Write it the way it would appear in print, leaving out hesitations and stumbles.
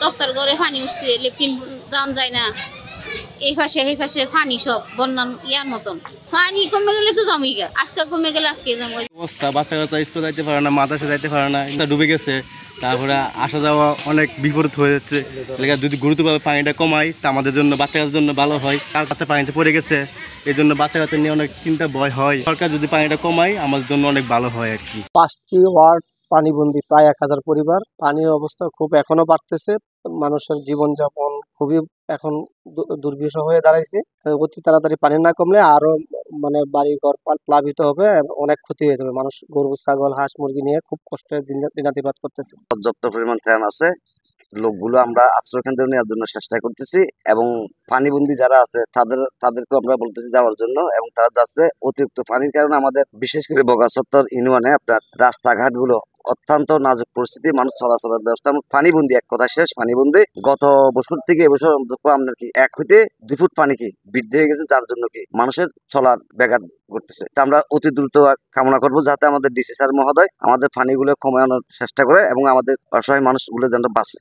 দপ্তর করে পানি উঠছে, লেফটিন যান যায় না, এই পাশে পানি সব বন্যার ইয়ার মতন। পানি কমে গেলে তো জমি গা, আজকে কমে গেলে আজকে জমে অবস্থা। বাচ্চা কাচ্চা স্কুল যাইতে পারে না, মাদ্রাসা যাইতে পারে না, ডুবে গেছে। তারপরে আসা যাওয়া অনেক বিপরীত হয়ে যাচ্ছে। যদি গুরুত্বভাবে পানিটা কমাই তা আমাদের জন্য, বাচ্চা কাচ্চার জন্য ভালো হয়। কার বাচ্চা পানিতে পড়ে গেছে, এই জন্য বাচ্চা কাচ্চা নিয়ে অনেক চিন্তা ভয় হয়। সরকার যদি পানিটা কমায় আমাদের জন্য অনেক ভালো হয় আর কি। 5টি ওয়ার্ড পানিবন্দী, প্রায় 1000 পরিবার। পানির অবস্থা খুব এখনো বাড়তেছে। মানুষের জীবনযাপন খুবই এখন দুর্বিষহ হয়ে দাঁড়াইছে। অতি তাড়াতাড়ি পানি না কমলে আরো বাড়ি ঘর প্লাবিত হবে, অনেক ক্ষতি হয়ে যাবে। মানুষ গরু ছাগল হাঁস মুরগি নিয়ে খুব কষ্টে দিনাতিপাত করতেছে। পর্যাপ্ত পরিমাণ ত্রাণ আছে, লোকগুলো আমরা আশ্রয় কেন্দ্রে নেওয়ার জন্য চেষ্টা করতেছি এবং পানিবন্দী যারা আছে তাদেরকে আমরা বলতেছি যাওয়ার জন্য, এবং তারা যাচ্ছে। অতিরিক্ত পানির কারণে আমাদের বিশেষ করে বগাচত্বর ইউনিয়নে আপনার রাস্তাঘাট গুলো অত্যন্ত নাজুক পরিস্থিতি, মানুষ চলাচলের ব্যবস্থা পানিবন্দী, এক কথা শেষ পানিবন্দী। গত বছর থেকে এবছর আপনার কি 1 হইতে 2 ফুট পানি কি বৃদ্ধি হয়ে গেছে, যার জন্য কি মানুষের চলার ব্যাঘাত ঘটতেছে। আমরা অতি দ্রুত কামনা করবো যাতে আমাদের ডিসি স্যার মহোদয় আমাদের পানিগুলো কমানোর চেষ্টা করে এবং আমাদের অসহায় মানুষগুলো যেন বাঁচে।